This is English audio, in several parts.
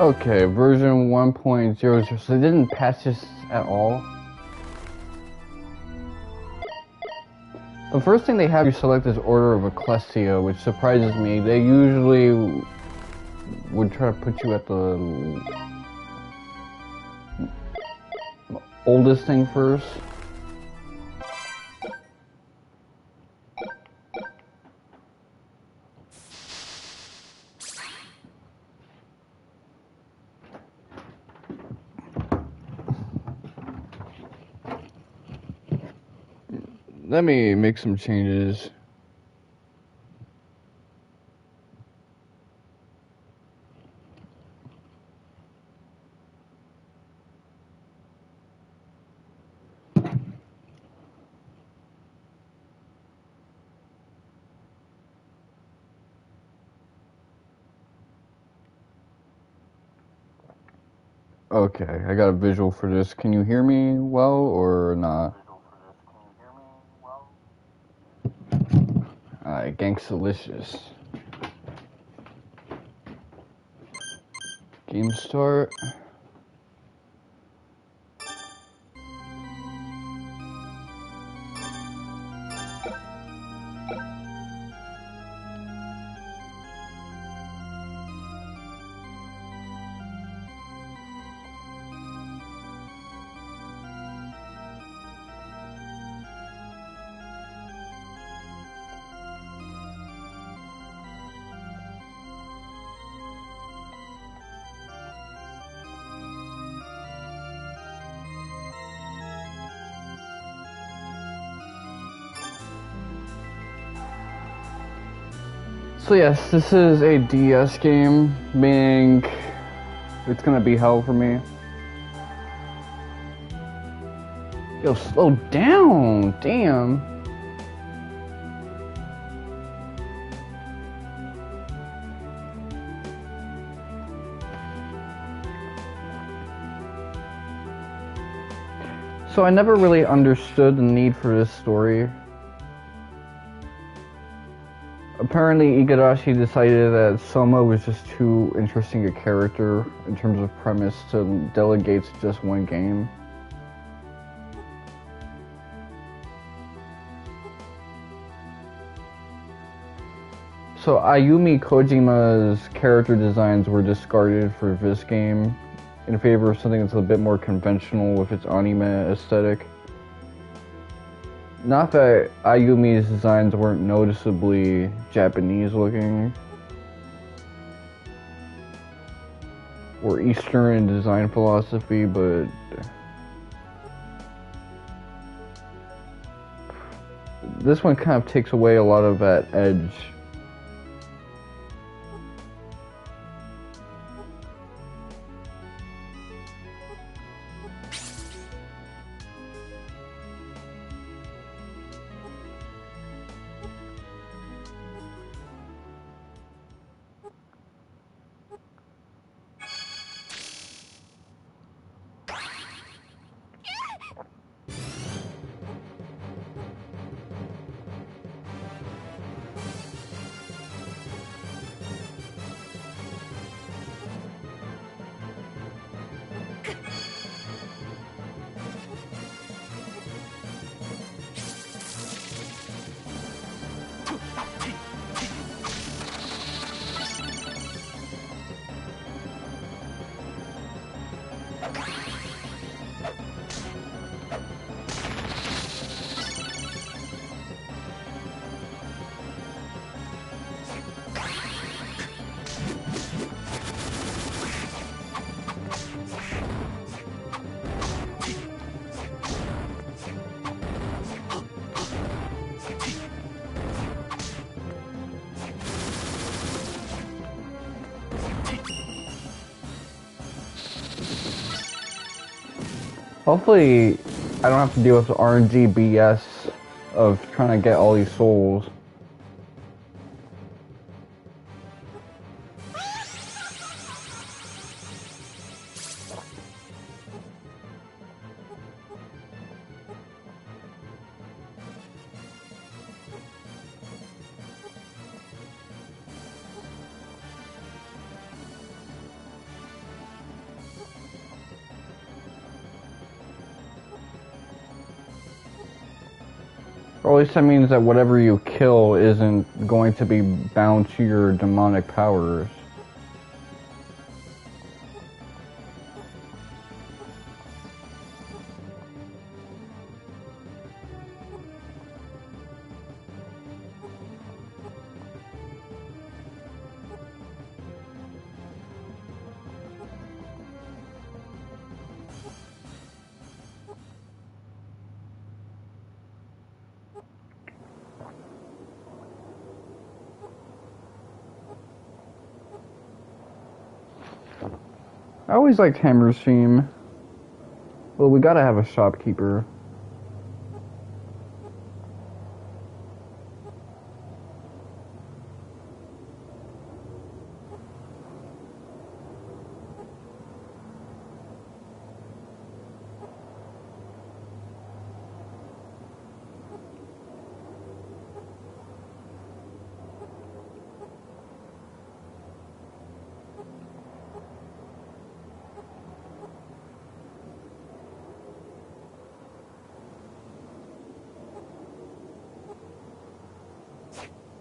Okay, version 1.00, so they didn't patch this at all? The first thing they have you select is Order of Ecclesia, which surprises me. They usually would try to put you at the oldest thing first. Let me make some changes. Okay, I got a visual for this. Can you hear me well or not? Alright, Ganksalicious. Game start. So yes, this is a DS game, meaning it's gonna be hell for me. Yo, slow down, damn. So I never really understood the need for this story. Apparently, Igarashi decided that Soma was just too interesting a character in terms of premise to delegate to just one game. So Ayumi Kojima's character designs were discarded for this game in favor of something that's a bit more conventional with its anime aesthetic. Not that Ayumi's designs weren't noticeably Japanese looking or Eastern in design philosophy, but this one kind of takes away a lot of that edge. Hopefully, I don't have to deal with the RNG BS of trying to get all these souls. Or at least that means that whatever you kill isn't going to be bound to your demonic powers. I always liked Hammer's theme. Well, we gotta have a shopkeeper.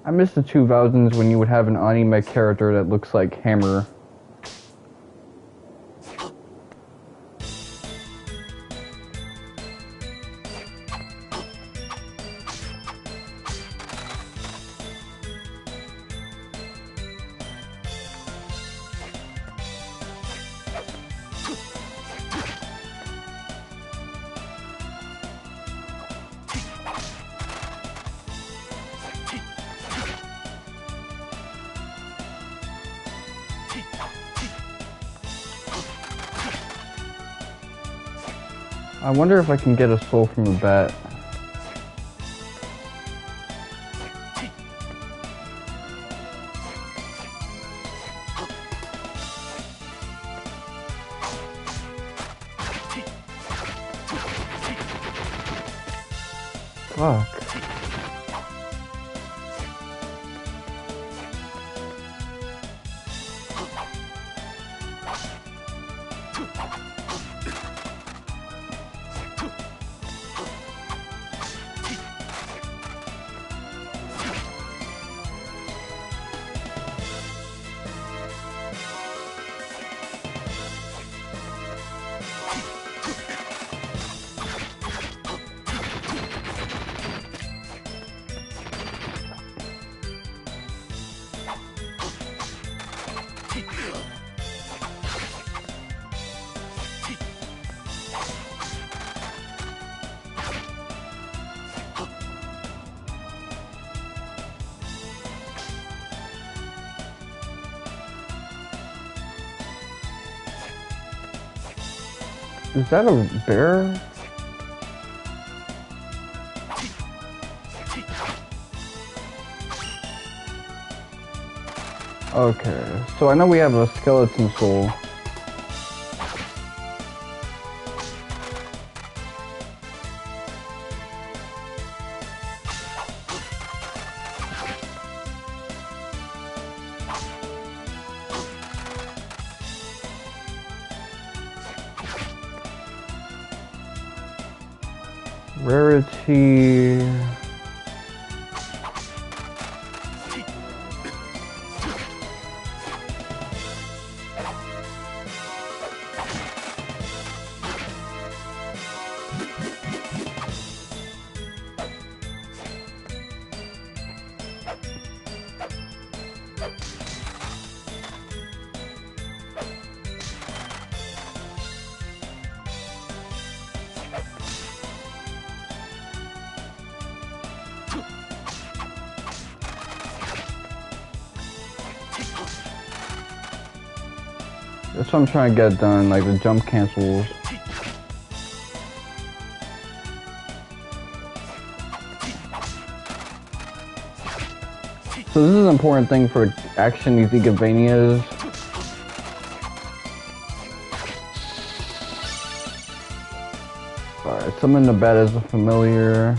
I miss the 2000s when you would have an anime character that looks like Hammer. I wonder if I can get a soul from a bat. Fuck. Is that a bear? Okay, so I know we have a skeleton soul. Rarity. That's what I'm trying to get done, like the jump cancels. So this is an important thing for action these Castlevanias. Alright, summon the bat as a familiar.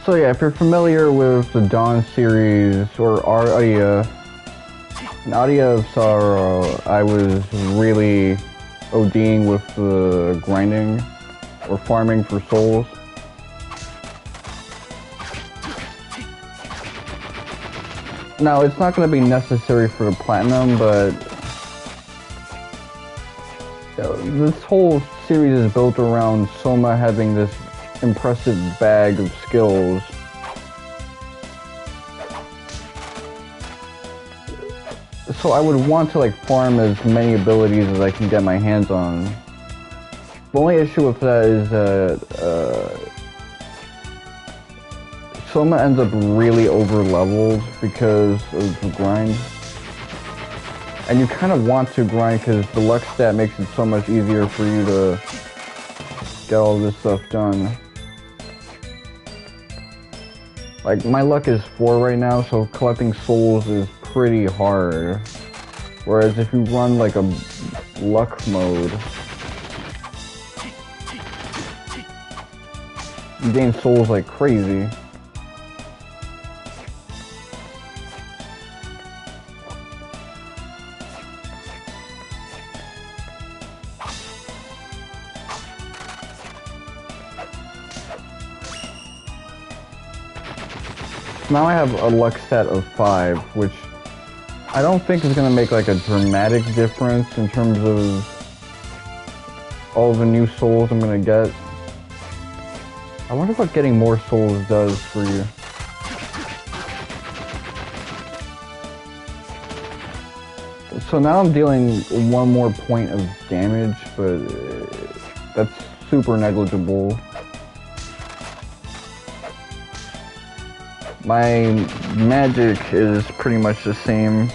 So yeah, if you're familiar with the Dawn series or Aria, in Aria of Sorrow, I was really ODing with the grinding or farming for souls. Now, it's not going to be necessary for the platinum, but this whole series is built around Soma having this impressive bag of skills. So I would want to like farm as many abilities as I can get my hands on. The only issue with that is Soma ends up really over leveled because of the grind. And you kind of want to grind because the luck stat makes it so much easier for you to get all this stuff done. Like, my luck is 4 right now, so collecting souls is pretty hard. Whereas if you run like a luck mode, you gain souls like crazy. Now I have a luck stat of 5, which I don't think is going to make like a dramatic difference in terms of all the new souls I'm going to get. I wonder what getting more souls does for you. So now I'm dealing 1 more point of damage, but that's super negligible. My magic is pretty much the same.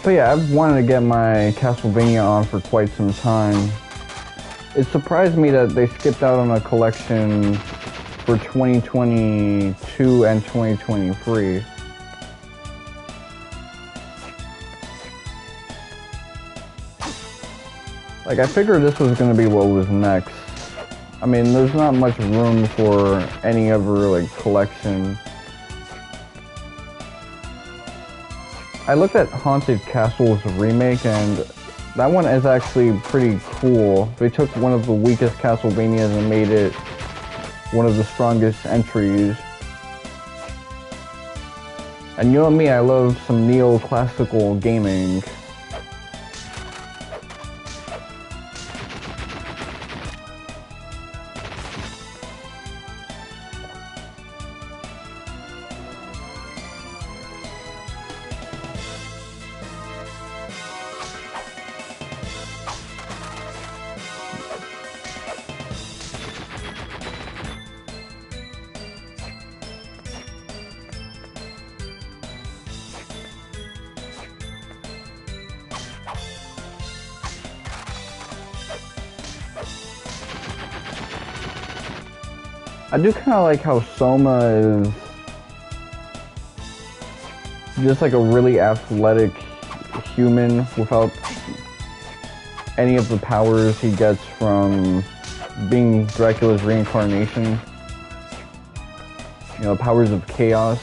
So yeah, I've wanted to get my Castlevania on for quite some time. It surprised me that they skipped out on a collection for 2022 and 2023. Like, I figured this was going to be what was next. I mean, there's not much room for any other, like, collection. I looked at Haunted Castle's remake, and that one is actually pretty cool. They took one of the weakest Castlevanias and made it one of the strongest entries. And you know me, I love some neoclassical gaming. I do kind of like how Soma is just like a really athletic human without any of the powers he gets from being Dracula's reincarnation. You know, powers of chaos.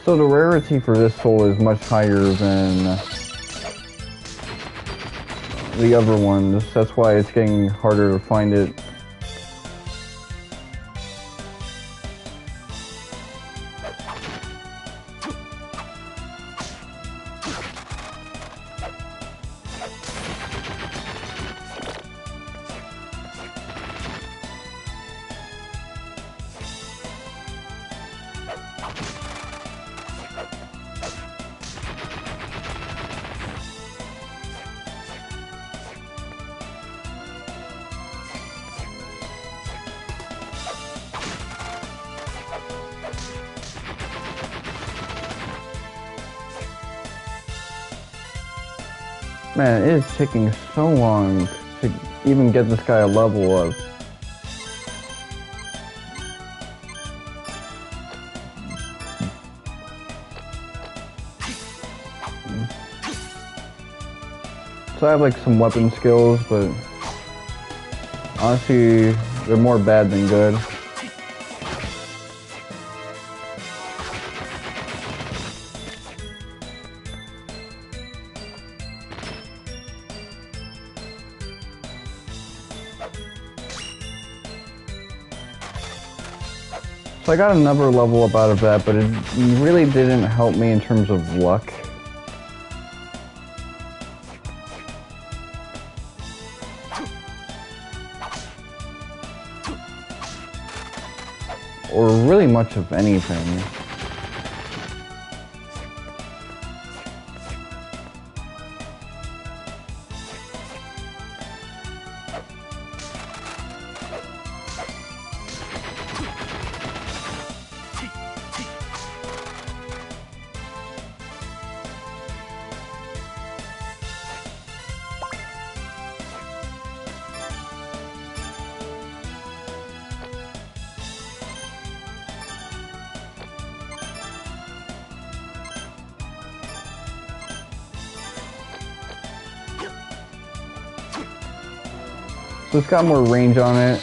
So the rarity for this soul is much higher than the other ones. That's why it's getting harder to find it. Man, it is taking so long to even get this guy a level up. So I have like some weapon skills, but honestly, they're more bad than good. So I got another level up out of that, but it really didn't help me in terms of luck. Or really much of anything. So it's got more range on it.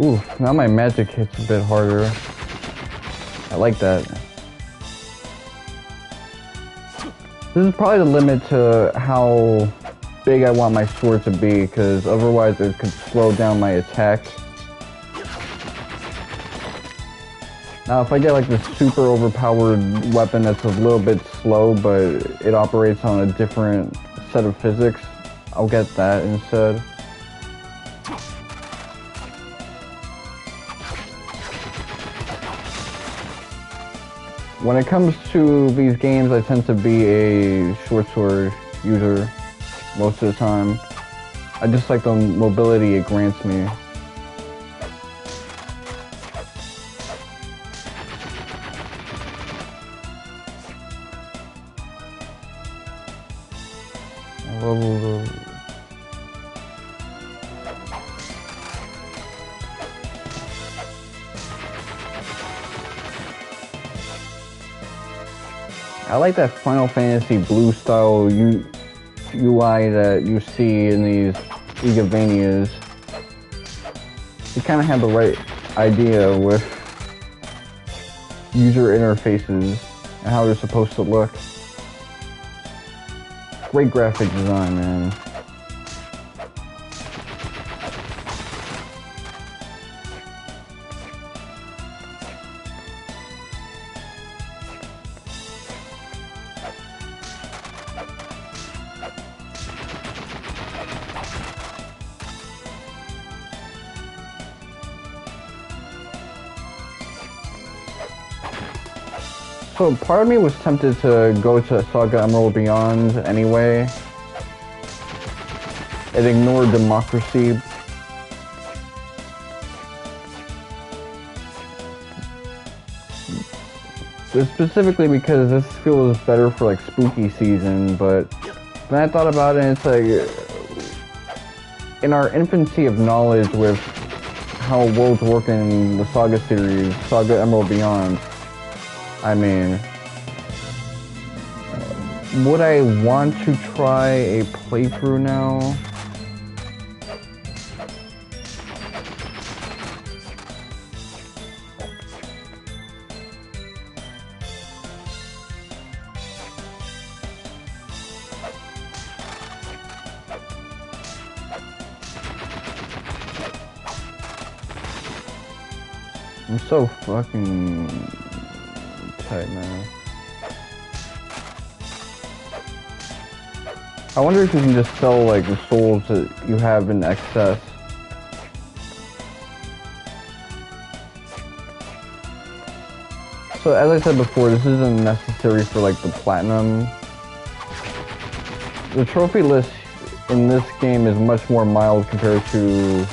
Ooh, now my magic hits a bit harder. I like that. This is probably the limit to how big I want my sword to be, because otherwise it could slow down my attack. Now if I get like this super overpowered weapon that's a little bit slow but it operates on a different set of physics, I'll get that instead. When it comes to these games, I tend to be a short sword user most of the time. I just like the mobility it grants me. I like that Final Fantasy blue style UI that you see in these Castlevanias. You kind of have the right idea with user interfaces and how they're supposed to look. Great graphic design, man. So part of me was tempted to go to Saga Emerald Beyond anyway and ignore democracy. Specifically because this feels better for like spooky season, but then I thought about it and it's like, in our infancy of knowledge with how worlds work in the Saga series, Saga Emerald Beyond, I mean, would I want to try a playthrough now? I'm so fucking tight, man. I wonder if you can just sell like the souls that you have in excess. So as I said before, this isn't necessary for like the platinum. The trophy list in this game is much more mild compared to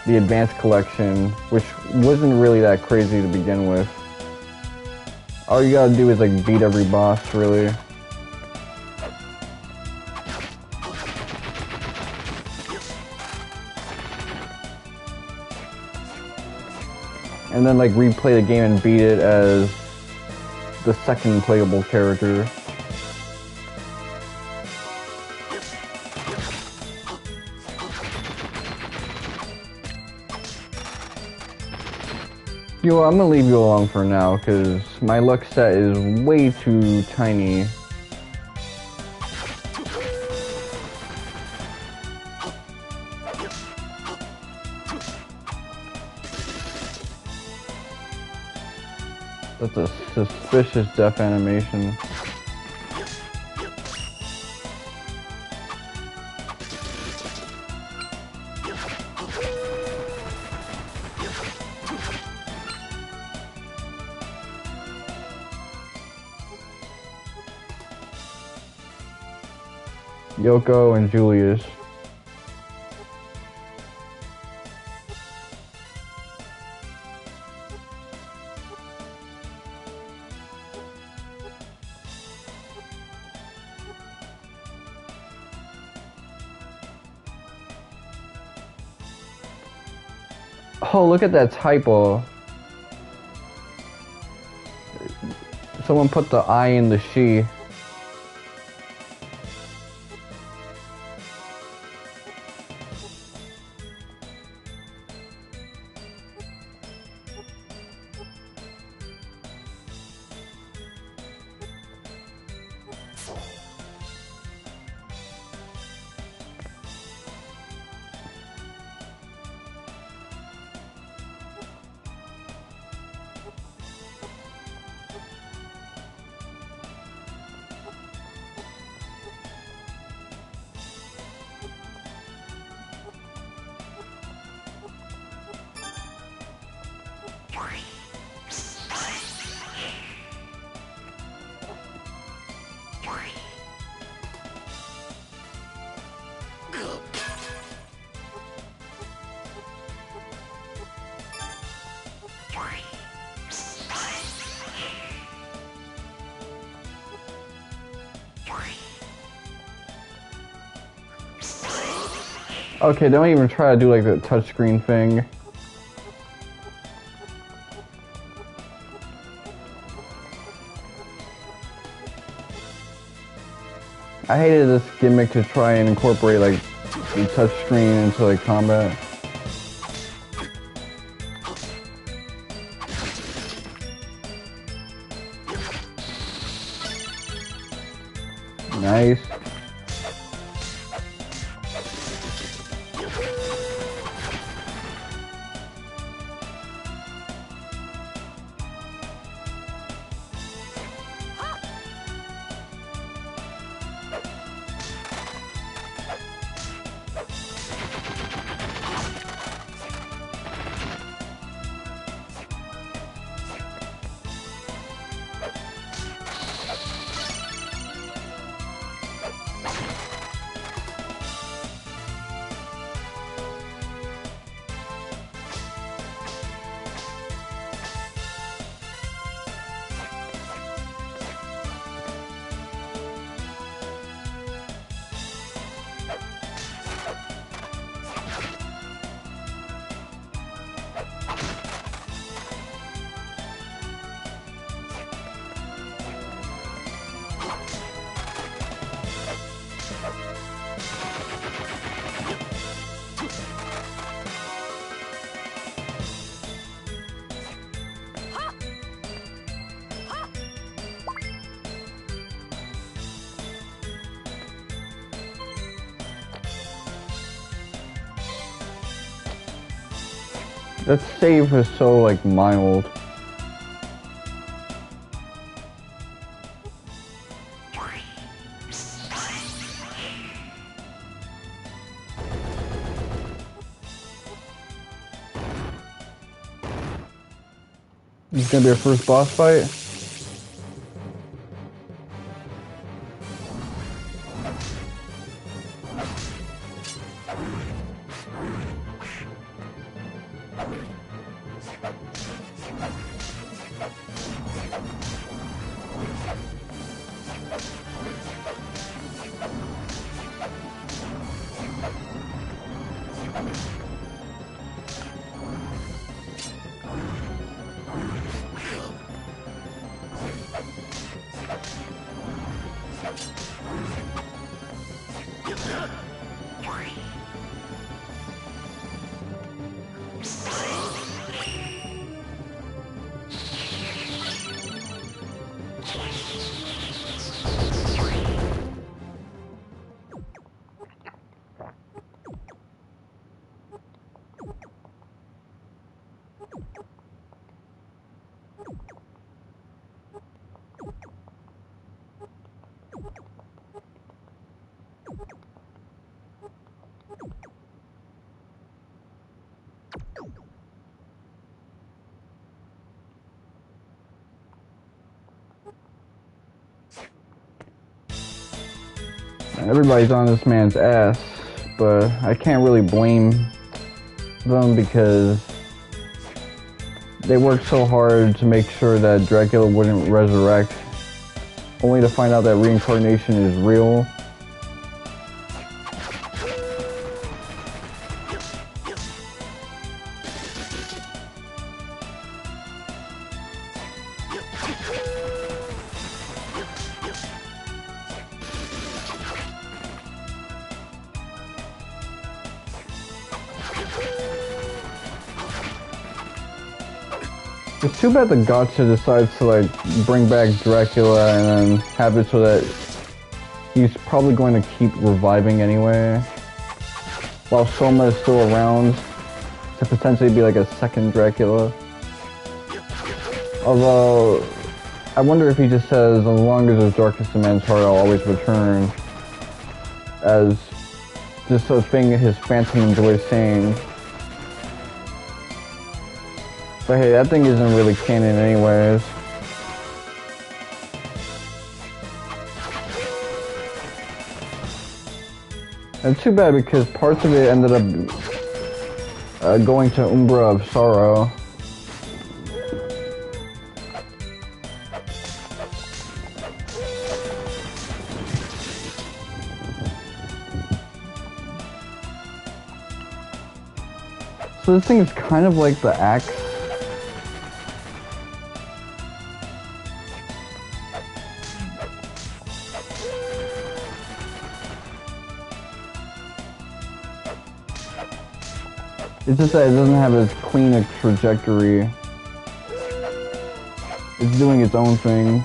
the Advanced Collection, which wasn't really that crazy to begin with. All you gotta do is like beat every boss, really. And then like replay the game and beat it as the second playable character. Yo, I'm gonna leave you alone for now, because my luck set is way too tiny. That's a suspicious death animation. Yoko and Julius. Oh, look at that typo. Someone put the I in the she. Okay, don't even try to do like the touchscreen thing. I hated this gimmick to try and incorporate like the touchscreen into like combat. Nice. That save is so like mild. This is gonna be our first boss fight. Everybody's on this man's ass, but I can't really blame them because they worked so hard to make sure that Dracula wouldn't resurrect, only to find out that reincarnation is real. It's too bad the Gotcha decides to like bring back Dracula and then have it so that he's probably going to keep reviving anyway, while Soma is still around to potentially be like a second Dracula. Although, I wonder if he just says, as long as there's darkness in man's heart, I'll always return, as just a thing his phantom enjoys saying. But hey, that thing isn't really canon anyways. And too bad because parts of it ended up going to Umbra of Sorrow. So this thing is kind of like the axe. It's just that it doesn't have as clean a trajectory. It's doing its own thing.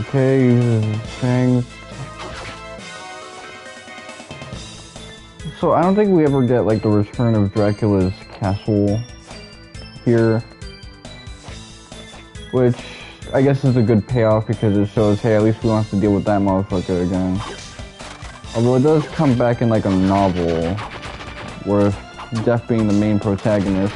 Okay, uses fangs. So I don't think we ever get like the return of Dracula's castle here, which I guess is a good payoff because it shows, hey, at least we don't have to deal with that motherfucker again. Although it does come back in like a novel, with Death being the main protagonist.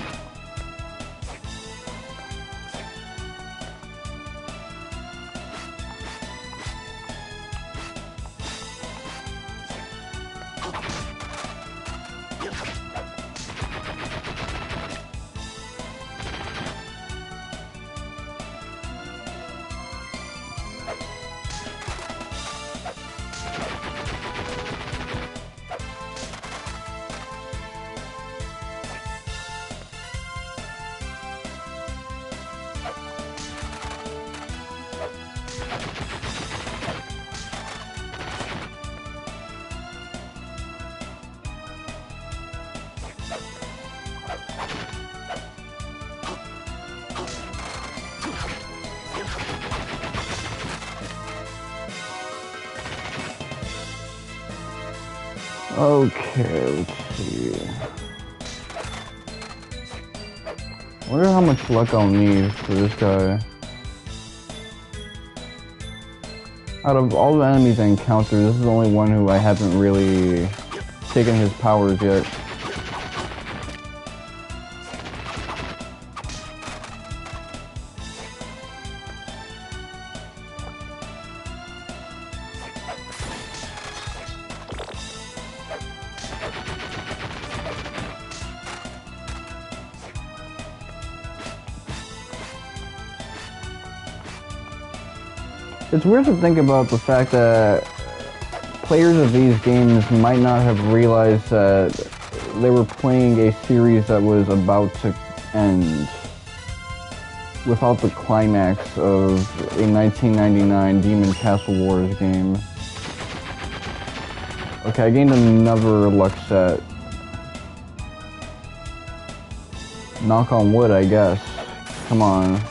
Okay, let's see. I wonder how much luck I'll need for this guy. Out of all the enemies I encounter, this is the only one who I haven't really taken his powers yet. It's weird to think about the fact that players of these games might not have realized that they were playing a series that was about to end without the climax of a 1999 Demon Castle Wars game. Okay, I gained another luck set. Knock on wood, I guess. Come on.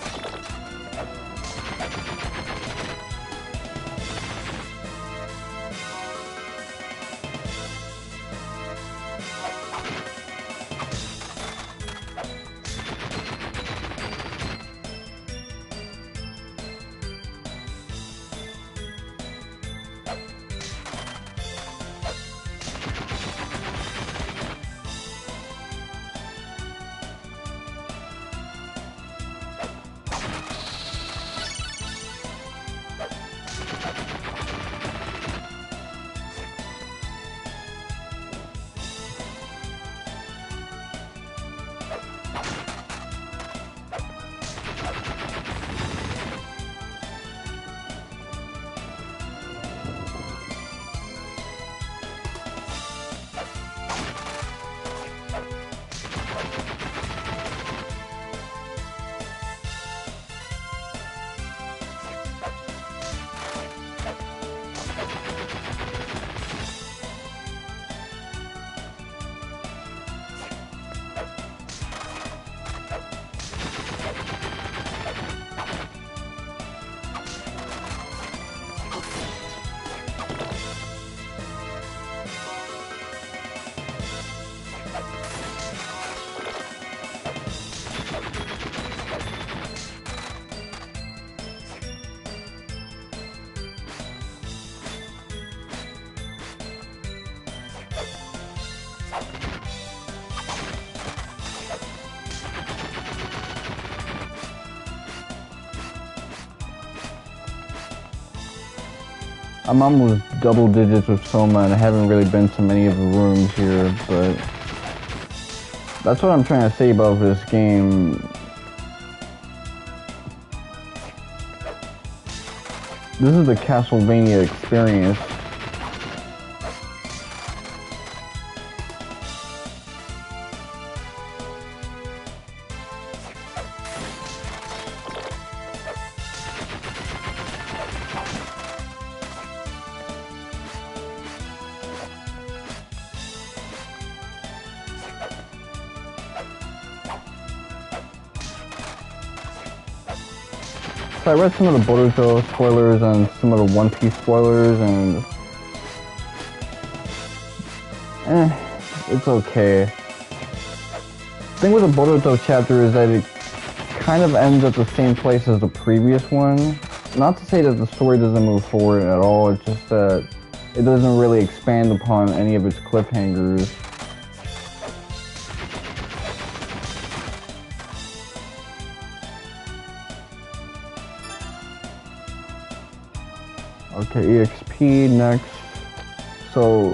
I'm almost double digits with Soma, and I haven't really been to many of the rooms here, but that's what I'm trying to say about this game. This is the Castlevania experience. So I read some of the Boruto spoilers and some of the One Piece spoilers, and it's okay. The thing with the Boruto chapter is that it kind of ends at the same place as the previous one. Not to say that the story doesn't move forward at all, it's just that it doesn't really expand upon any of its cliffhangers. Okay, EXP next. So,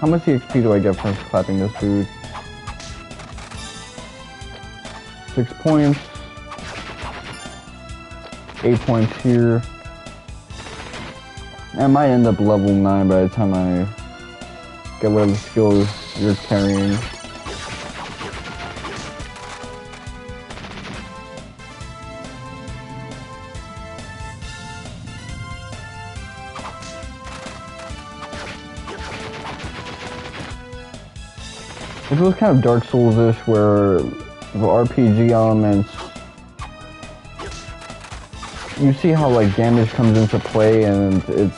how much EXP do I get from clapping this dude? 6 points. 8 points here. I might end up level 9 by the time I get whatever skills you're carrying. It was kind of Dark Souls-ish, where the RPG elements, you see how like damage comes into play, and it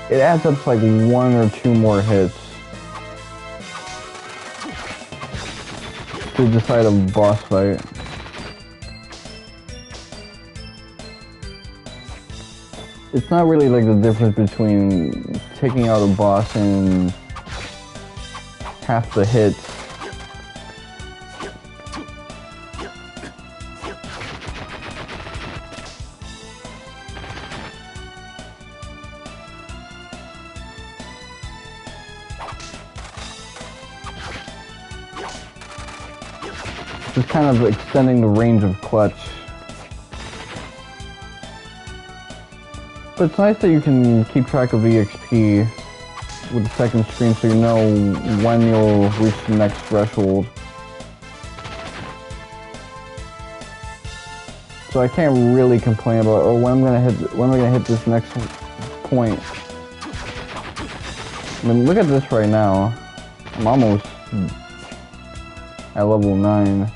adds up to like 1 or 2 more hits to decide a boss fight. It's not really like the difference between taking out a boss in half the hits. Just kind of extending the range of clutch. But it's nice that you can keep track of EXP with the second screen, so you know when you'll reach the next threshold. So I can't really complain about, oh, when am I gonna hit this next point? I mean, look at this right now. I'm almost at level 9.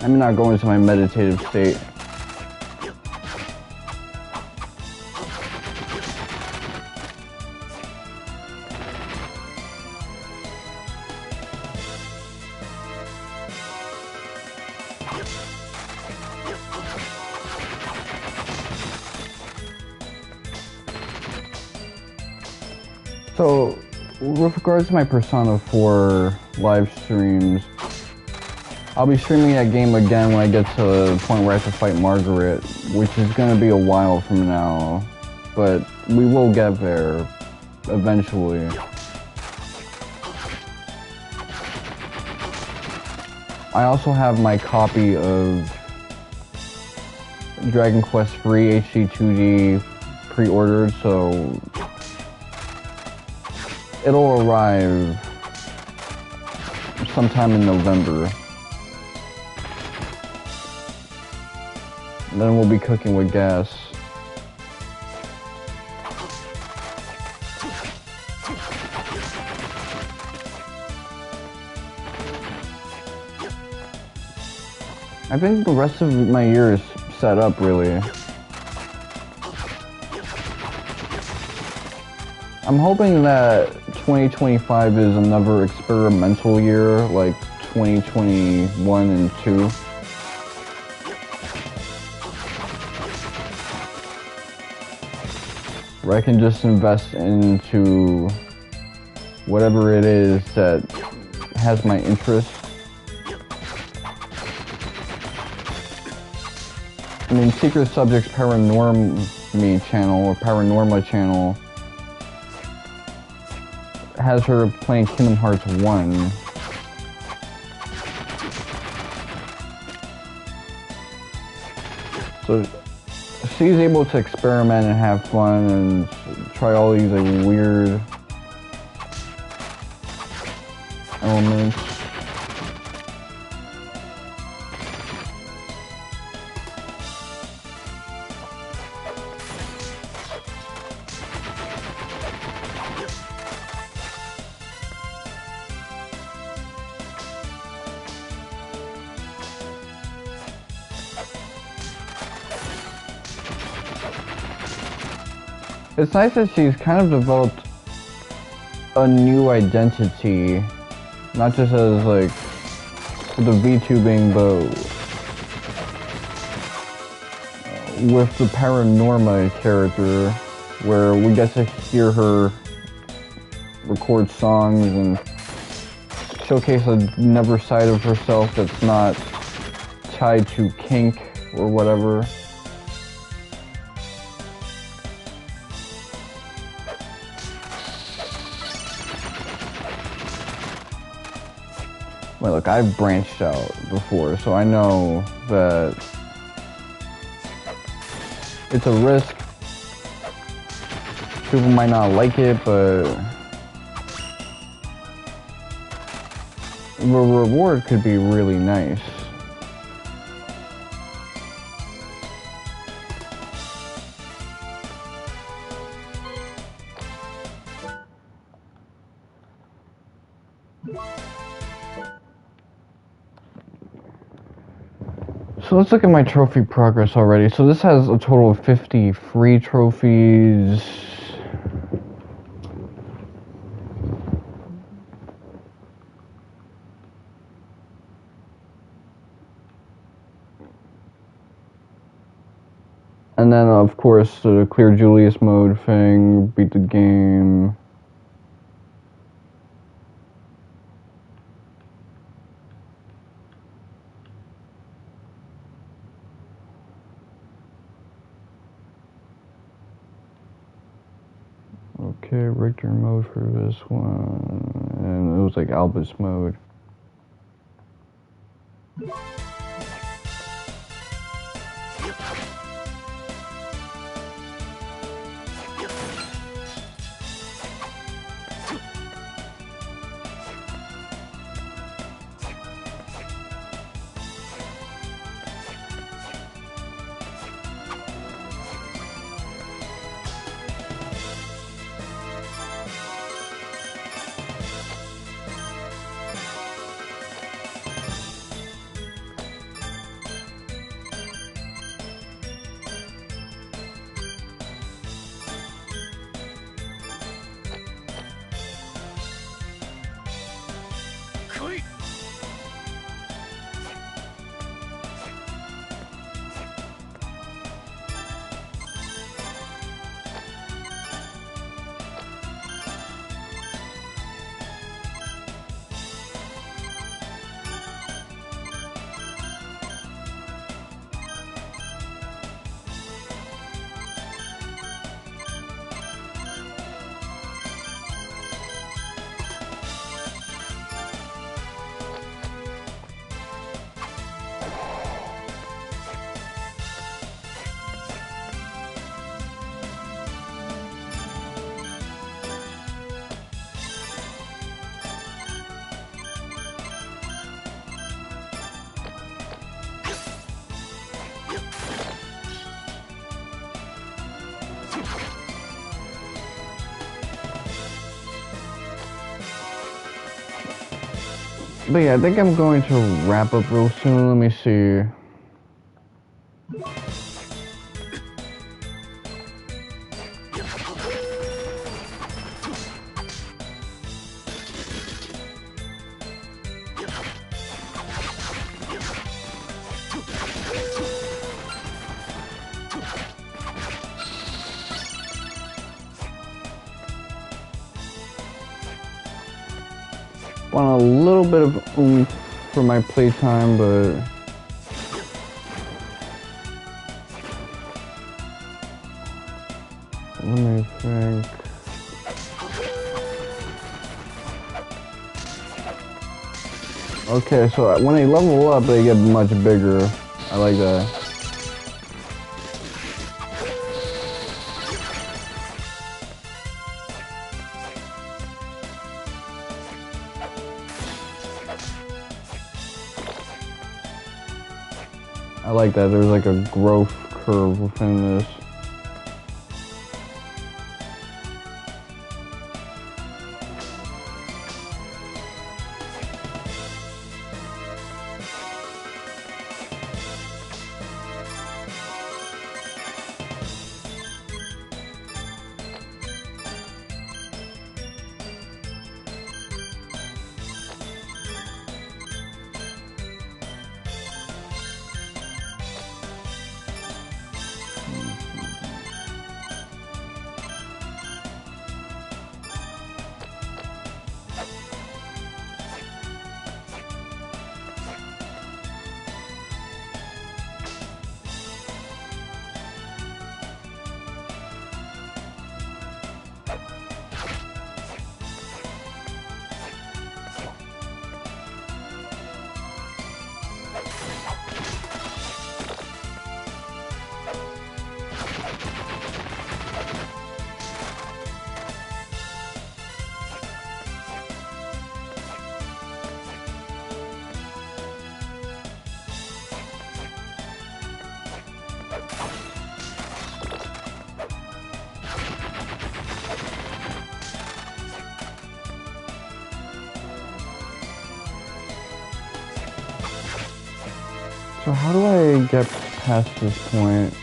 I'm not going into my meditative state. So, with regards to my Persona 4 live streams, I'll be streaming that game again when I get to the point where I have to fight Margaret, which is going to be a while from now, but we will get there eventually. I also have my copy of Dragon Quest III HD2D pre-ordered, so it'll arrive sometime in November. And then we'll be cooking with gas. I think the rest of my year is set up, really. I'm hoping that 2025 is another experimental year, like 2021 and 2. Where I can just invest into whatever it is that has my interest. I mean, Secret Subject's Paranormy channel, or Paranorma channel, has her playing Kingdom Hearts 1. So she's able to experiment and have fun and try all these like weird elements. It's nice that she's kind of developed a new identity, not just as like the VTubing, but with the Paranorma character, where we get to hear her record songs and showcase another side of herself that's not tied to kink or whatever. Well, look, I've branched out before, so I know that it's a risk. People might not like it, but the reward could be really nice. So let's look at my trophy progress already. So this has a total of 50 free trophies. And then of course the clear Julius mode thing, beat the game. Okay, Richter mode for this one, and it was like Albus mode. But yeah, I think I'm going to wrap up real soon. Let me see. Want a little bit of oomph for my playtime, but let me think. Okay, so when they level up, they get much bigger. I like that. I like that there's like a growth curve within this. So how do I get past this point?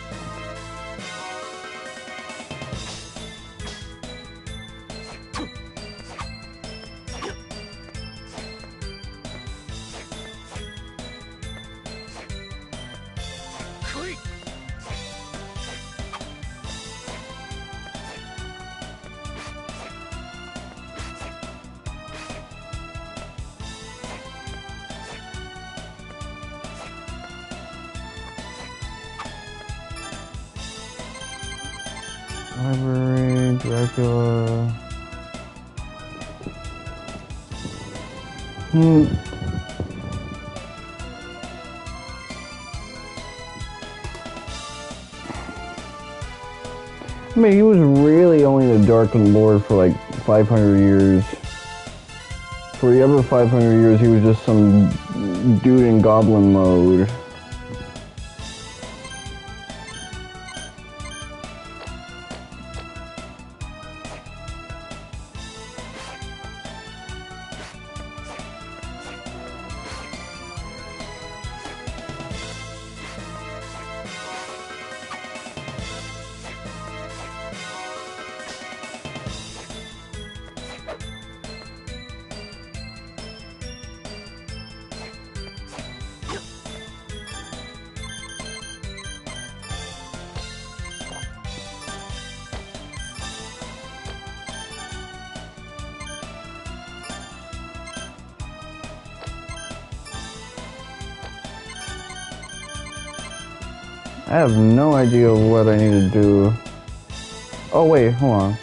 Library, Dracula. I mean, he was really only the Dark Lord for like 500 years. For the other 500 years, he was just some dude in goblin mode. I have no idea what I need to do. Oh wait, hold on.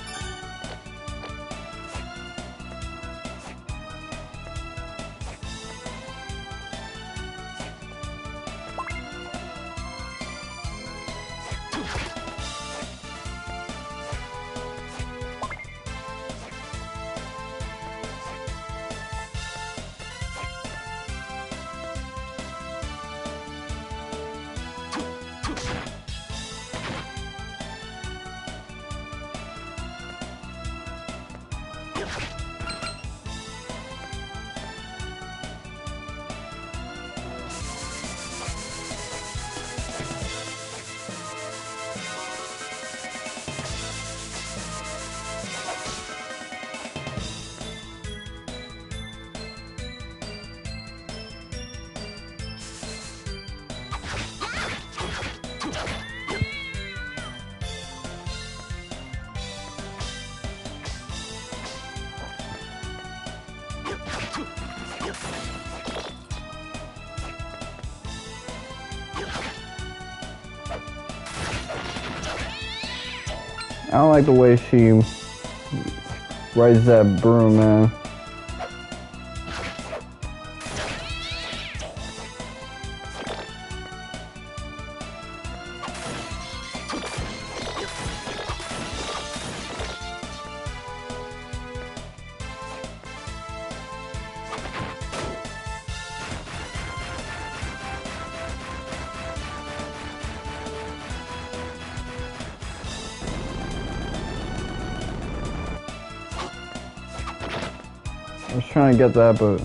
I don't like the way she rides that broom, man. I was trying to get that, but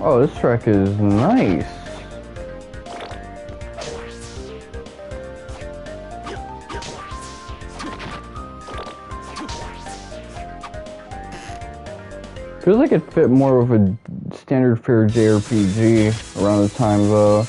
oh, this track is nice. Feels like it fit more of a standard fare JRPG around the time though.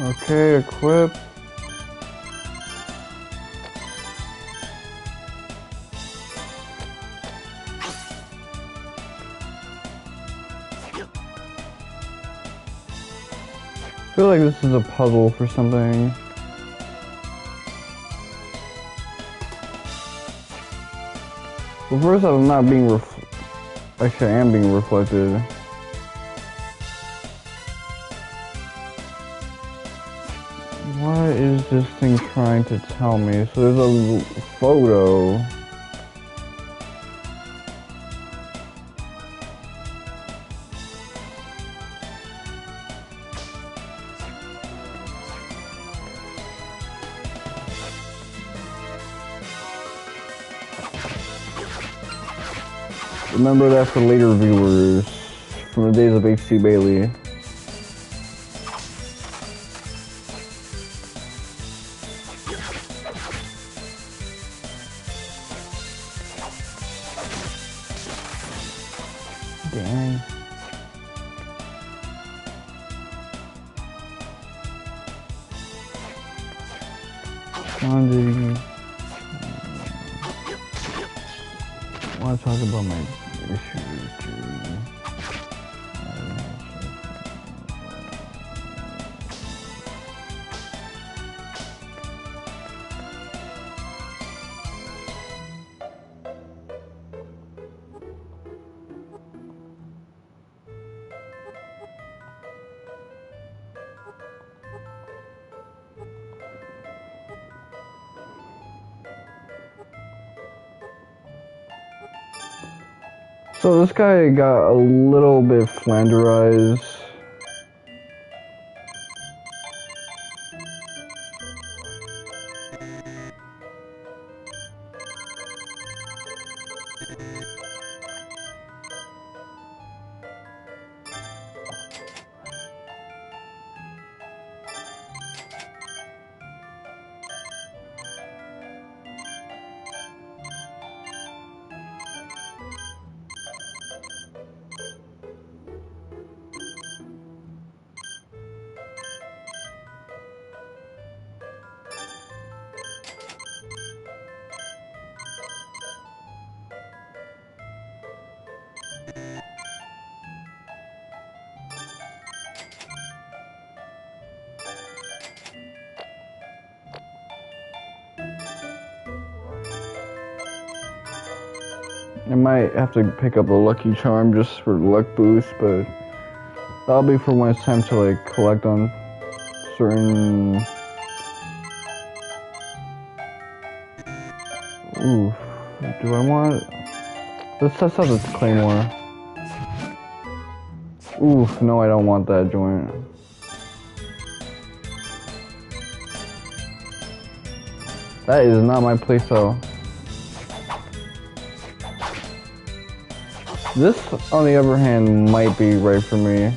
Okay, equip. I feel like this is a puzzle for something. Well, first I'm not being actually I am being reflected. What is this thing trying to tell me? So there's a photo. Remember that for later viewers from the days of H.C. Bailey. Dang. I want to talk about my issues, dude. So this guy got a little bit flanderized I might have to pick up a lucky charm just for luck boost, but that'll be for when it's time to like collect on certain. Ooh, do I want? Let's test out this claymore. Ooh, no, I don't want that joint. That is not my playstyle. This, on the other hand, might be right for me.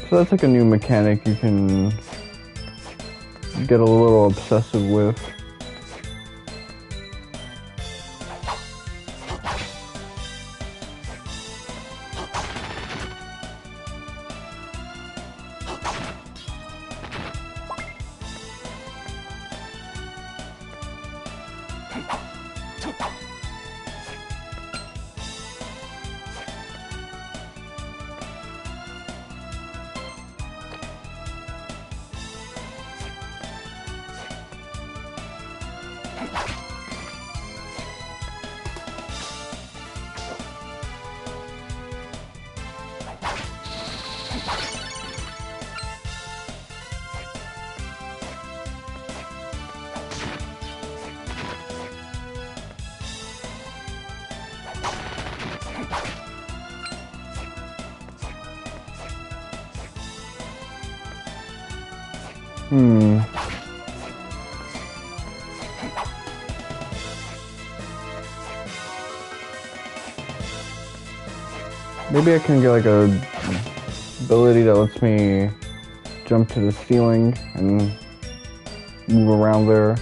So that's like a new mechanic you can get a little obsessive with. Maybe I can get like a ability that lets me jump to the ceiling and move around there.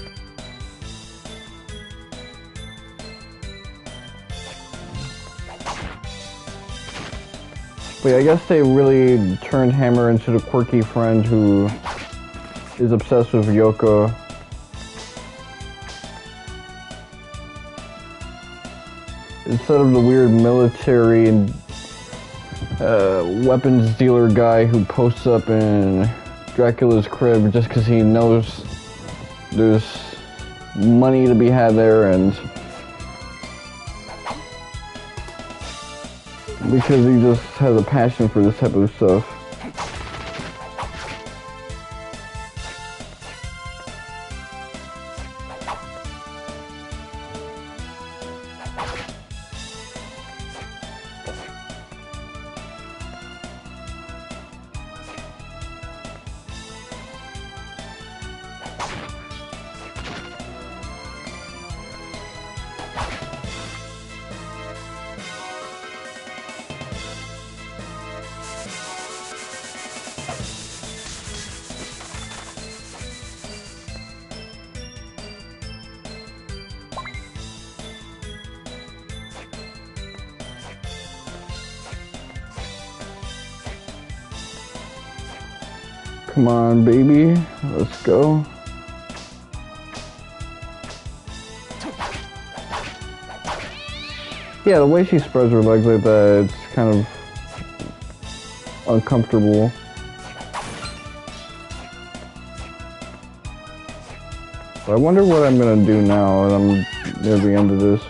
But yeah, I guess they really turned Hammer into the quirky friend who is obsessed with Yoko. Instead of the weird military and weapons dealer guy who posts up in Dracula's crib just because he knows there's money to be had there and because he just has a passion for this type of stuff. Come on, baby. Let's go. Yeah, the way she spreads her legs like that, it's kind of uncomfortable. But I wonder what I'm gonna do now that I'm near the end of this.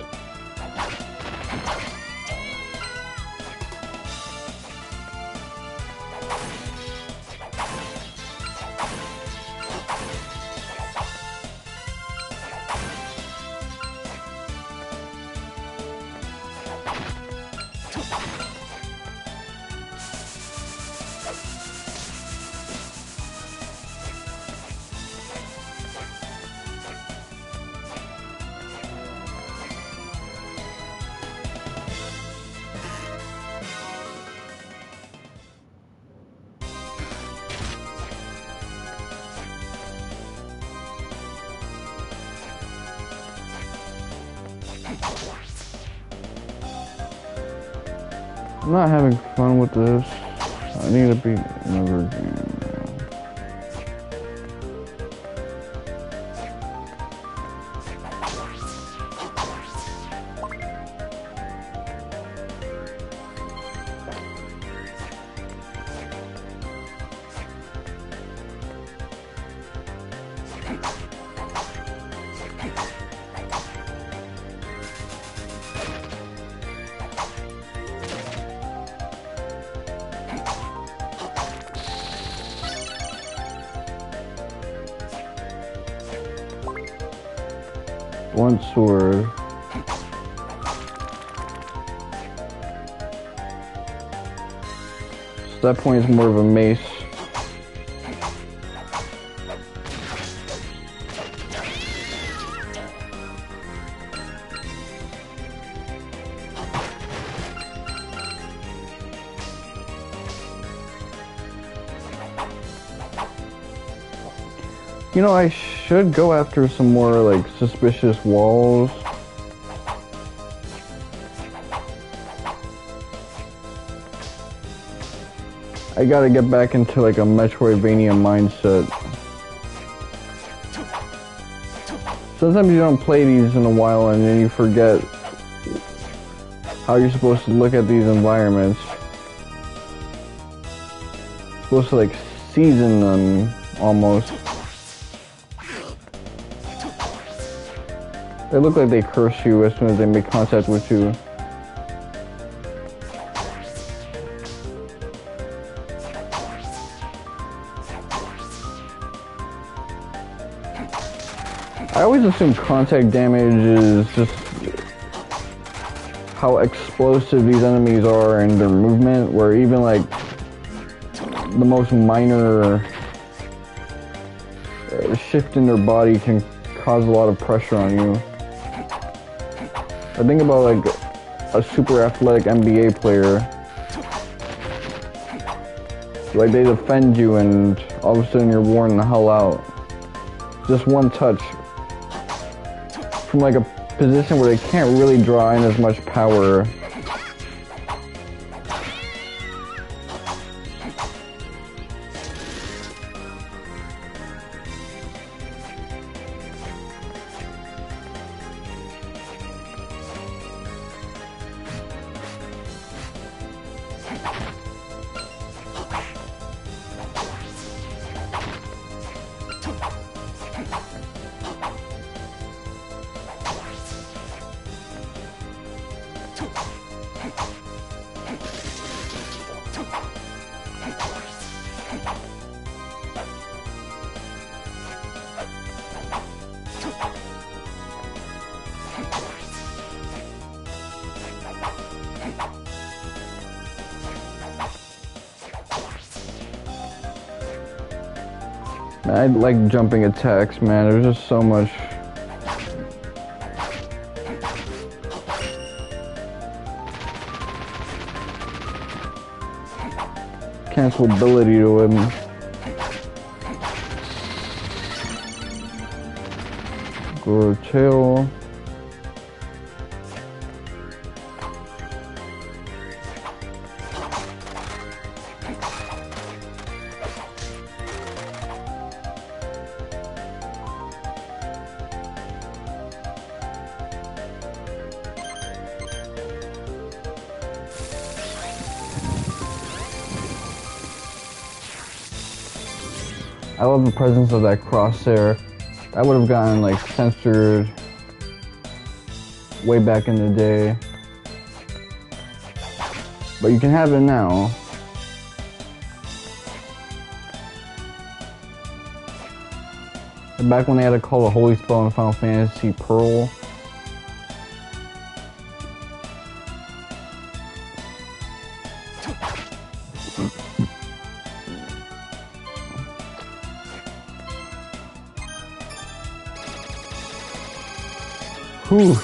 I'm not having fun with this. I need to beat another game. One sword. So that point is more of a mace. You know, I should go after some more, like, suspicious walls. I gotta get back into, like, a Metroidvania mindset. Sometimes you don't play these in a while and then you forget how you're supposed to look at these environments. You're supposed to, like, season them, almost. They look like they curse you as soon as they make contact with you. I always assume contact damage is just how explosive these enemies are in their movement, where even like the most minor shift in their body can cause a lot of pressure on you. I think about like a super athletic NBA player. Like they defend you and all of a sudden you're worn the hell out. Just one touch from like a position where they can't really draw in as much power. I like jumping attacks, man. There's just so much. Cancelability to him. Go tail. I love the presence of that crosshair. That would have gotten like censored way back in the day. But you can have it now. Back when they had to call a holy spell in Final Fantasy Pearl. Whew.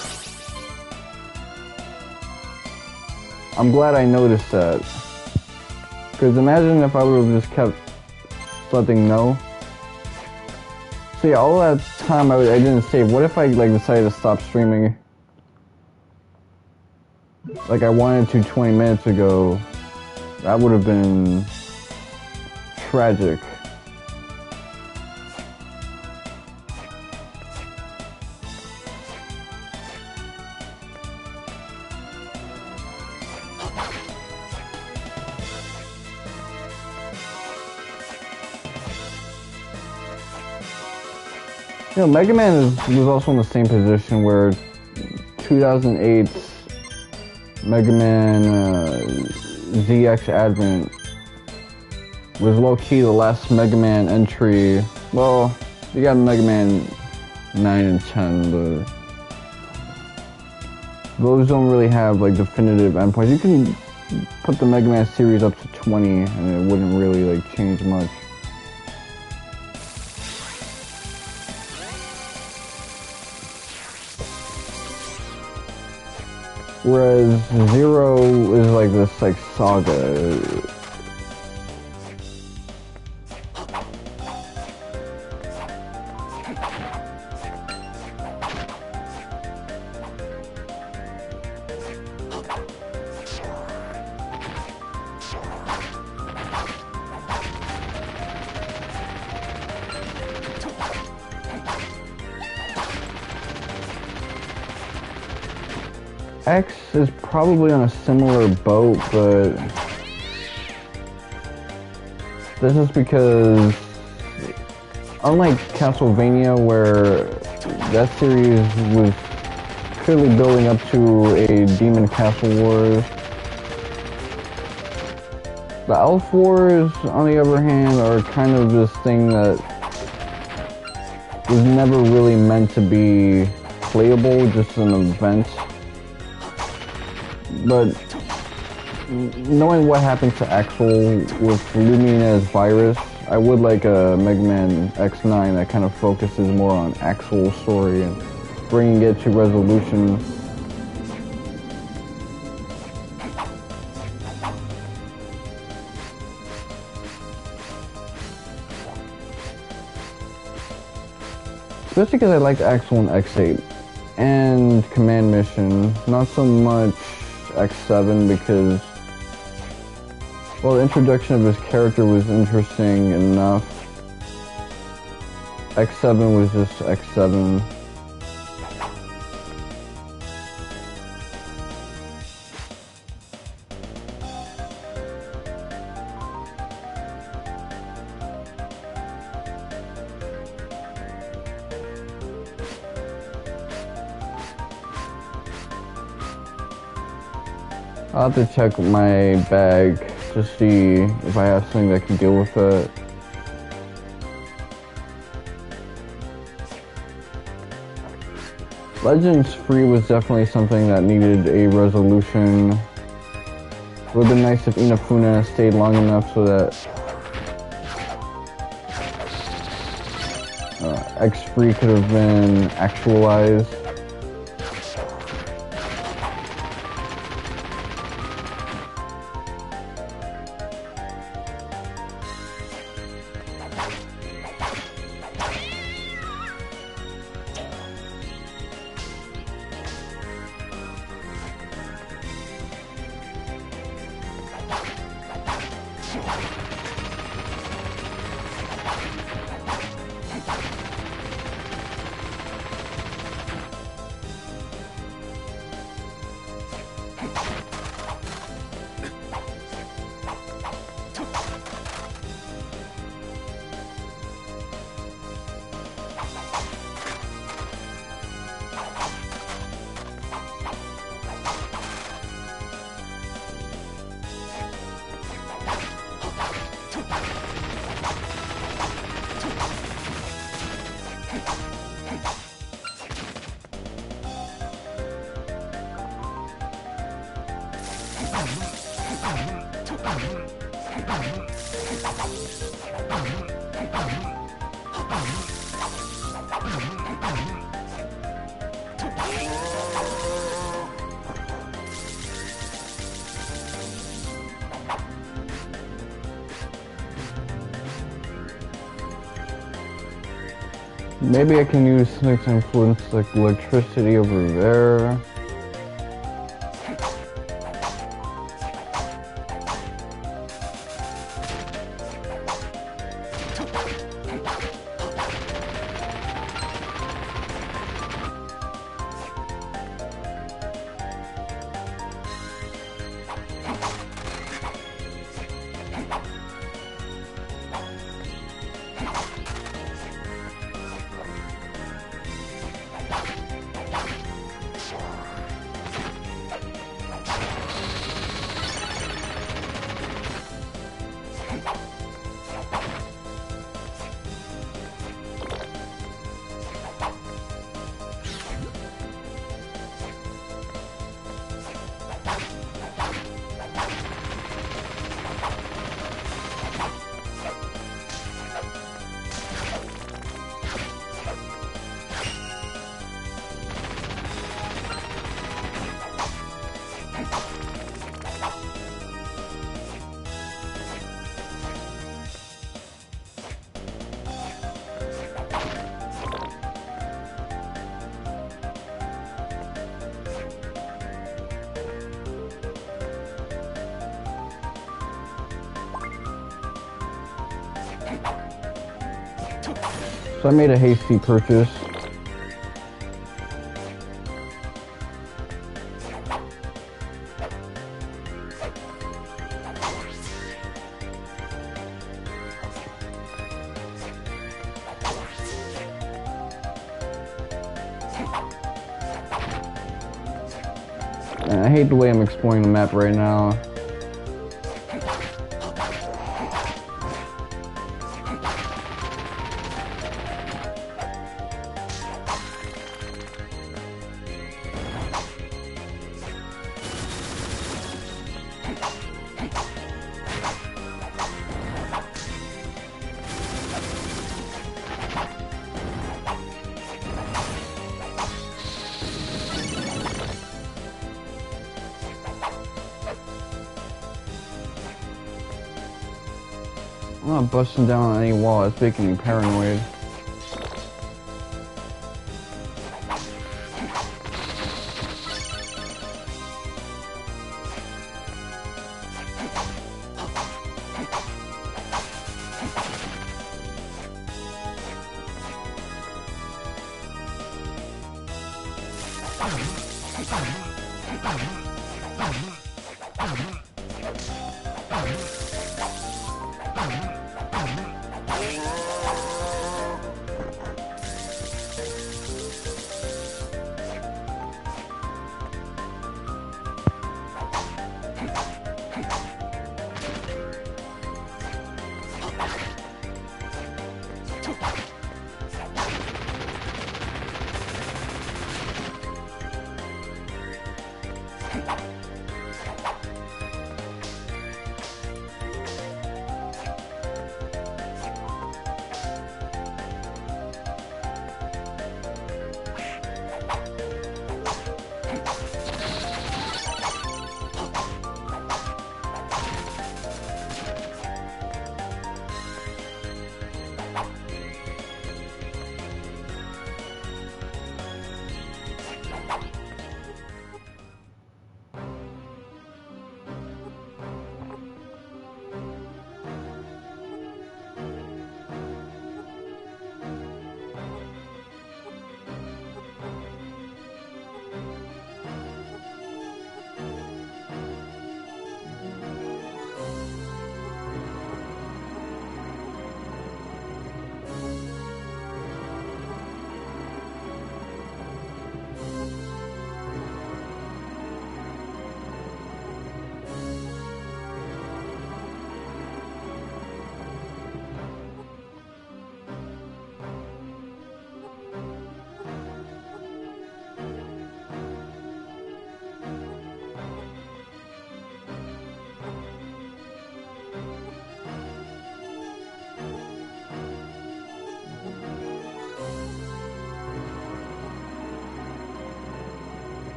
I'm glad I noticed that. Because imagine if I would have just kept letting know. So yeah, all that time I didn't save. What if I like decided to stop streaming? like I wanted to 20 minutes ago, that would have been tragic. You know, Mega Man was also in the same position where 2008's Mega Man ZX Advent was low-key the last Mega Man entry. Well, you got Mega Man 9 and 10, but those don't really have like definitive endpoints. You can put the Mega Man series up to 20 and it wouldn't really like change much. Whereas Zero is like this like saga. X is probably on a similar boat, but this is because unlike Castlevania, where that series was clearly building up to a Demon Castle Wars, the Elf Wars, on the other hand, are kind of this thing that was never really meant to be playable, just an event. But knowing what happened to Axel with Lumina's virus, I would like a Mega Man X9 that kind of focuses more on Axel's story and bringing it to resolution. Especially because I liked Axel in X8 and Command Mission, not so much X7 because, well, the introduction of his character was interesting enough. X7 was just X7. I'll have to check my bag to see if I have something that can deal with it. Legends Free was definitely something that needed a resolution. It would have been nice if Inafune stayed long enough so that X-Free could have been actualized. Maybe I can use something to influence like electricity over there. So I made a hasty purchase. And I hate the way I'm exploring the map right now. I'm not busting down on any wall, it's making me paranoid.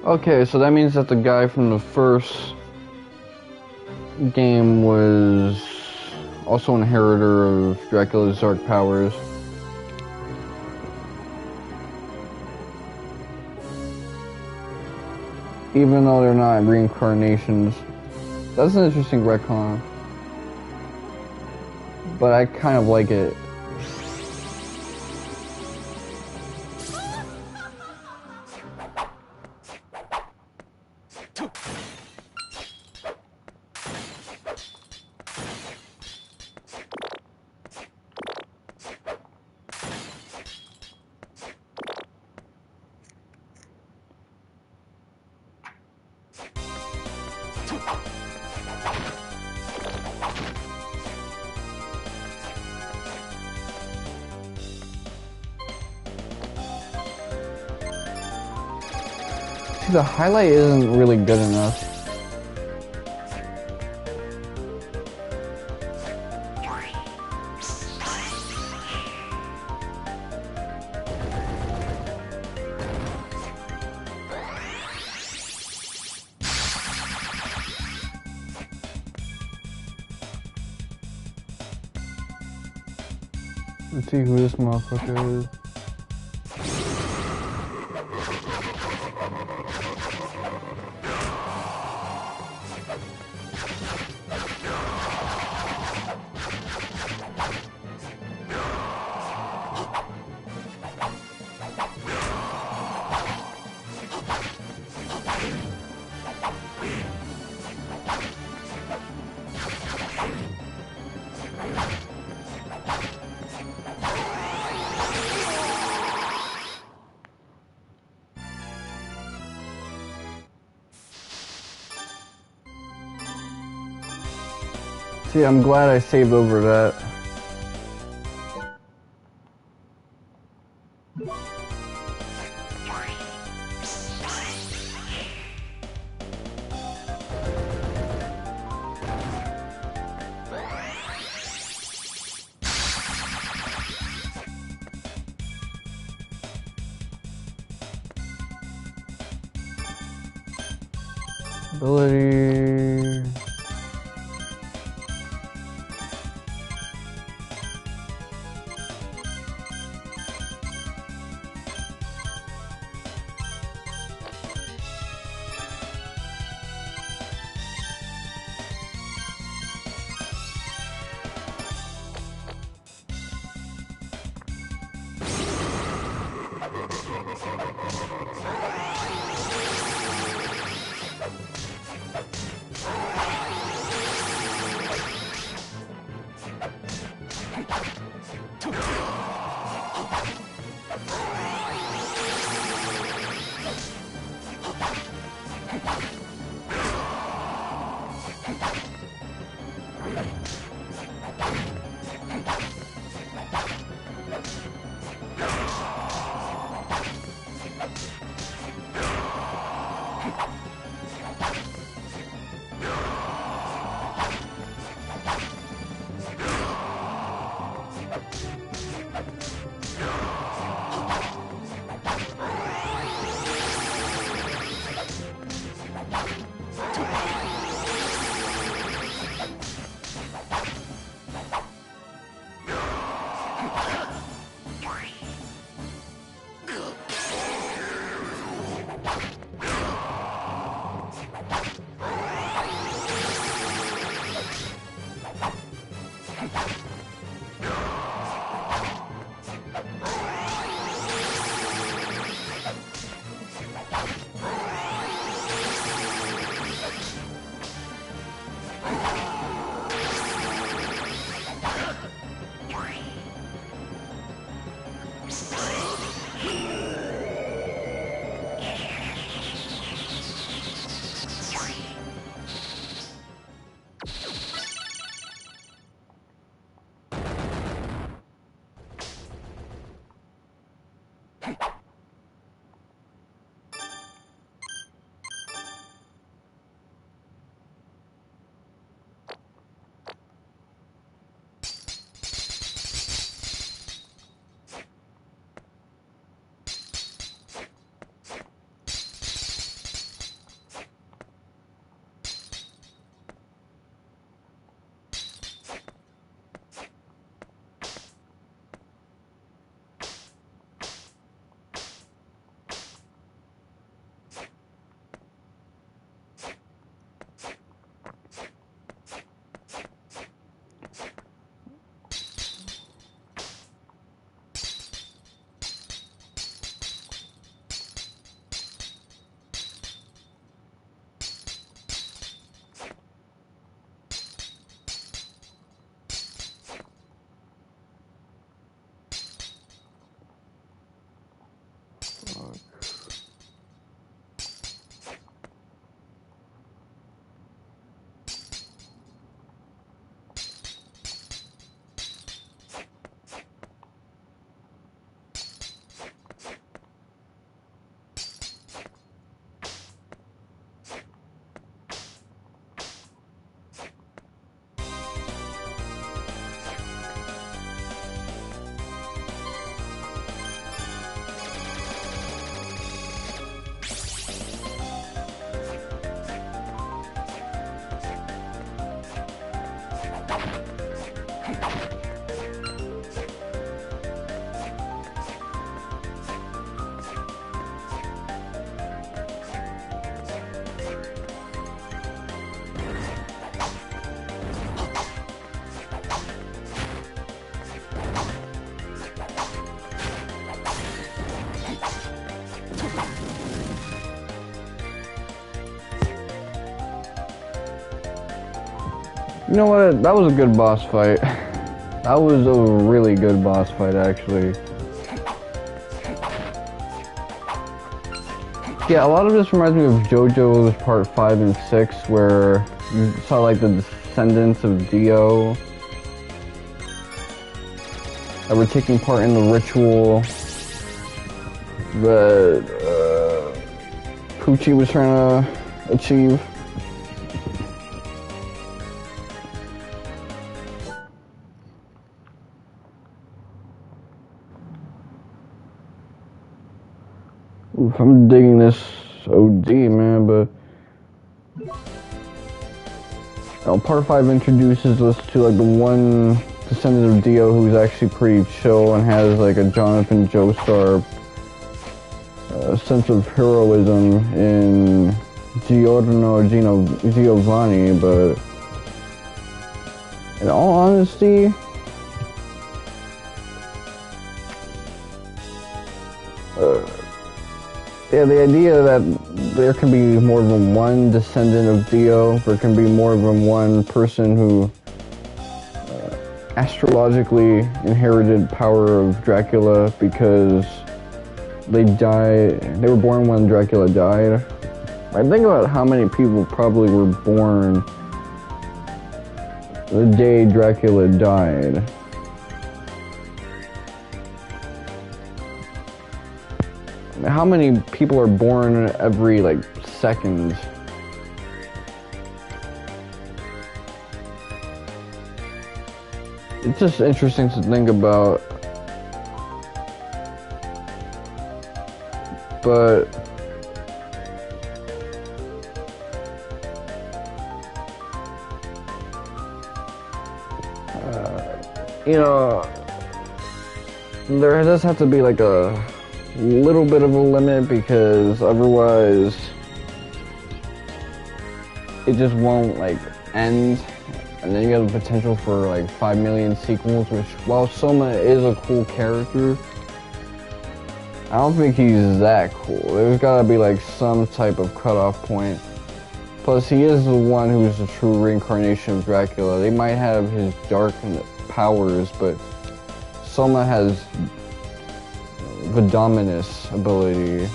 Okay, so that means that the guy from the first game was also an inheritor of Dracula's dark powers. Even though they're not reincarnations. That's an interesting retcon. But I kind of like it. See, the highlight isn't really good enough. Let's see who this motherfucker is. See, I'm glad I saved over that. Ability. You know what? That was a good boss fight. That was a really good boss fight, actually. Yeah, a lot of this reminds me of JoJo's Part 5 and 6, where you saw like the descendants of Dio that were taking part in the ritual that Pucci was trying to achieve. Oof, I'm digging this OD, man, but Part 5 introduces us to like the one descendant of Dio who's actually pretty chill and has like a Jonathan Joestar sense of heroism in Giovanni, but in all honesty, yeah, the idea that there can be more than one descendant of Dio, there can be more than one person who astrologically inherited power of Dracula because they were born when Dracula died. I think about how many people probably were born the day Dracula died. How many people are born every, like, second? It's just interesting to think about. But you know, there does have to be like a little bit of a limit, because otherwise it just won't like end, and then you have the potential for like 5 million sequels, which, while Soma is a cool character, I don't think he's that cool. There's gotta be like some type of cutoff point. Plus, he is the one who's the true reincarnation of Dracula. They might have his dark powers, but Soma has the Dominus ability. I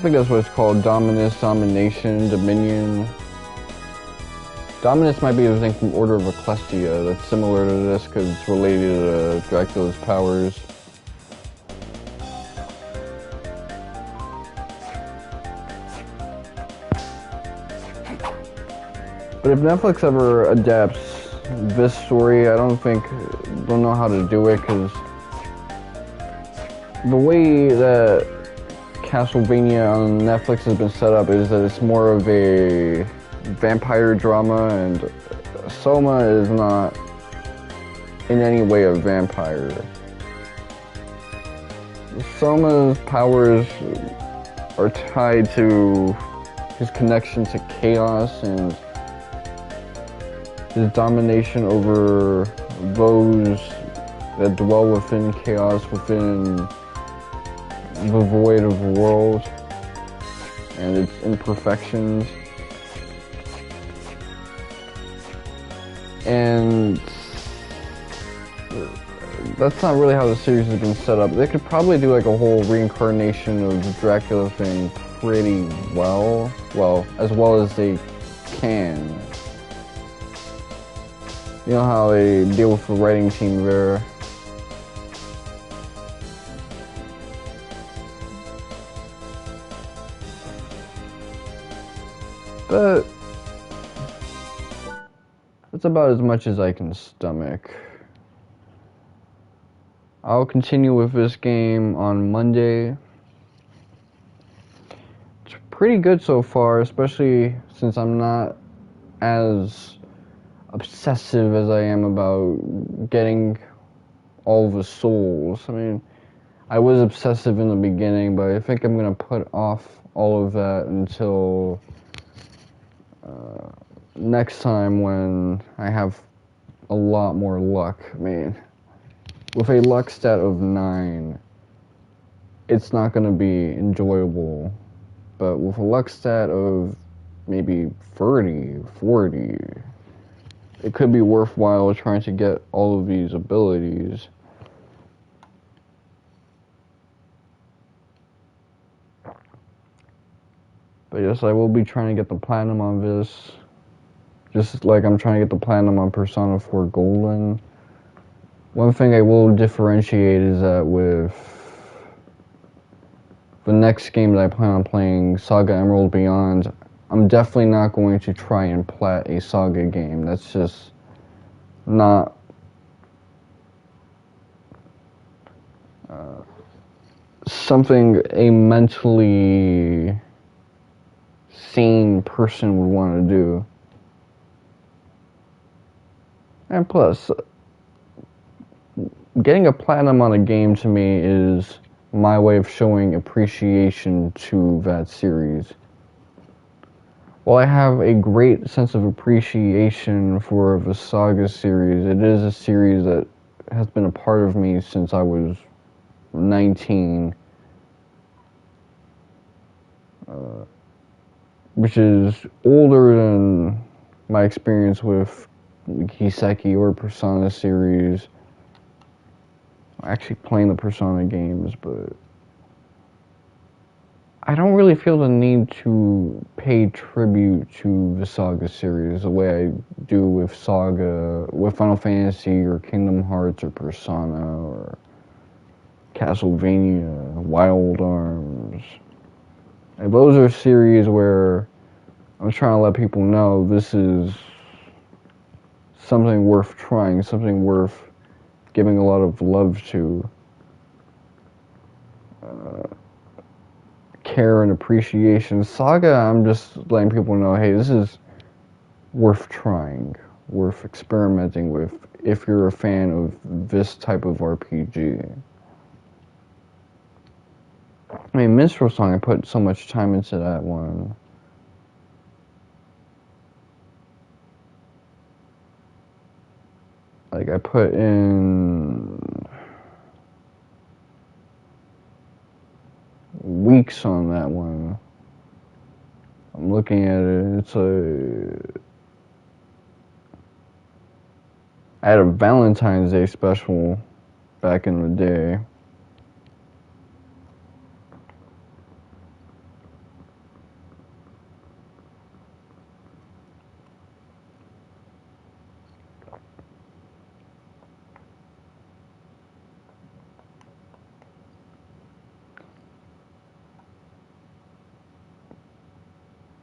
think that's what it's called. Dominus, Domination, Dominion. Dominus might be a thing from Order of Ecclesia that's similar to this because it's related to Dracula's powers. But if Netflix ever adapts this story, I don't know how to do it, because the way that Castlevania on Netflix has been set up is that it's more of a vampire drama, and Soma is not in any way a vampire. Soma's powers are tied to his connection to chaos and his domination over those that dwell within chaos, within the void of the world and its imperfections. And that's not really how the series has been set up. They could probably do like a whole reincarnation of the Dracula thing pretty well. Well, as well as they can. You know how they deal with the writing team there. But that's about as much as I can stomach. I'll continue with this game on Monday. It's pretty good so far, especially since I'm not as obsessive as I am about getting all the souls. I mean, I was obsessive in the beginning, but I think I'm gonna put off all of that until next time when I have a lot more luck. I mean, with a luck stat of 9, it's not gonna be enjoyable But with a luck stat of maybe 30, 40, it could be worthwhile trying to get all of these abilities. But yes, I will be trying to get the platinum on this. Just like I'm trying to get the platinum on Persona 4 Golden. One thing I will differentiate is that with the next game that I plan on playing, Saga Emerald Beyond, I'm definitely not going to try and plat a Saga game. That's just not something a mentally sane person would want to do. And plus, getting a platinum on a game to me is my way of showing appreciation to that series. While I have a great sense of appreciation for the Saga series, it is a series that has been a part of me since I was 19. Which is older than my experience with Kiseki or Persona series. Actually playing the Persona games, but I don't really feel the need to pay tribute to the Saga series the way I do with Final Fantasy or Kingdom Hearts or Persona or Castlevania, Wild Arms. And those are series where I'm trying to let people know this is something worth trying, something worth giving a lot of love to. Care and appreciation. Saga, I'm just letting people know, hey, this is worth trying, worth experimenting with if you're a fan of this type of RPG. I mean, Minstrel Song, I put so much time into that one. Like, I put in weeks on that one. I'm looking at it, I had a Valentine's Day special back in the day.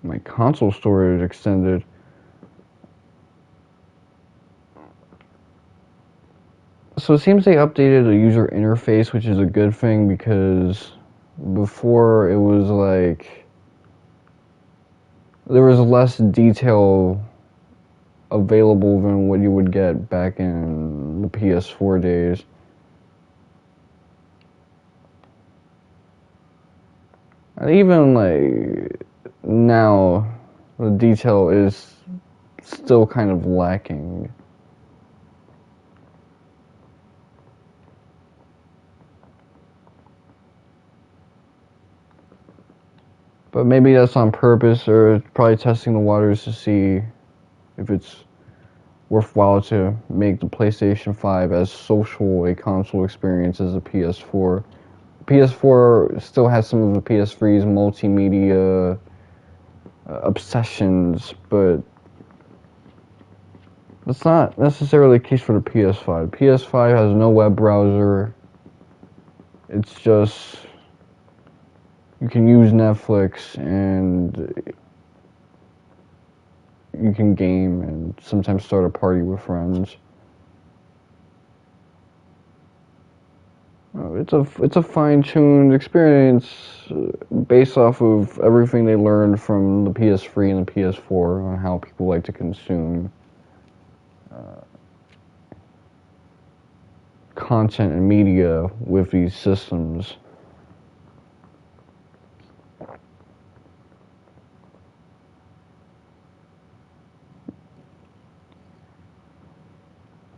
My console storage extended. So it seems they updated the user interface, which is a good thing because before it was like there was less detail available than what you would get back in the PS4 days. And even like now, the detail is still kind of lacking. But maybe that's on purpose, or probably testing the waters to see if it's worthwhile to make the PlayStation 5 as social a console experience as the PS4. PS4 still has some of the PS3's multimedia obsessions, but that's not necessarily the case for the PS5. PS5 has no web browser. It's just you can use Netflix and you can game and sometimes start a party with friends. It's a fine-tuned experience based off of everything they learned from the PS3 and the PS4 on how people like to consume content and media with these systems.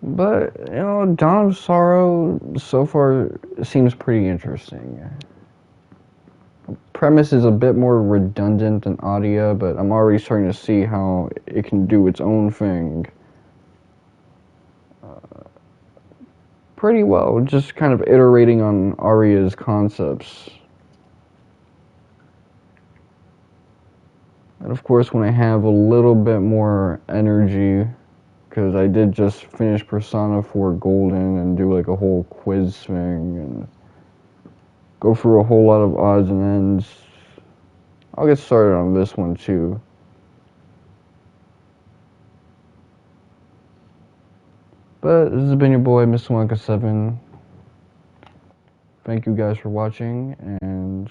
But, you know, Dawn of Sorrow so far seems pretty interesting. premise is a bit more redundant than Adia, but I'm already starting to see how it can do its own thing pretty well, just kind of iterating on Aria's concepts. And of course, when I have a little bit more energy, because I did just finish Persona 4 Golden and do like a whole quiz thing and go through a whole lot of odds and ends, I'll get started on this one too. But this has been your boy, Mr. Wonka7. Thank you guys for watching, and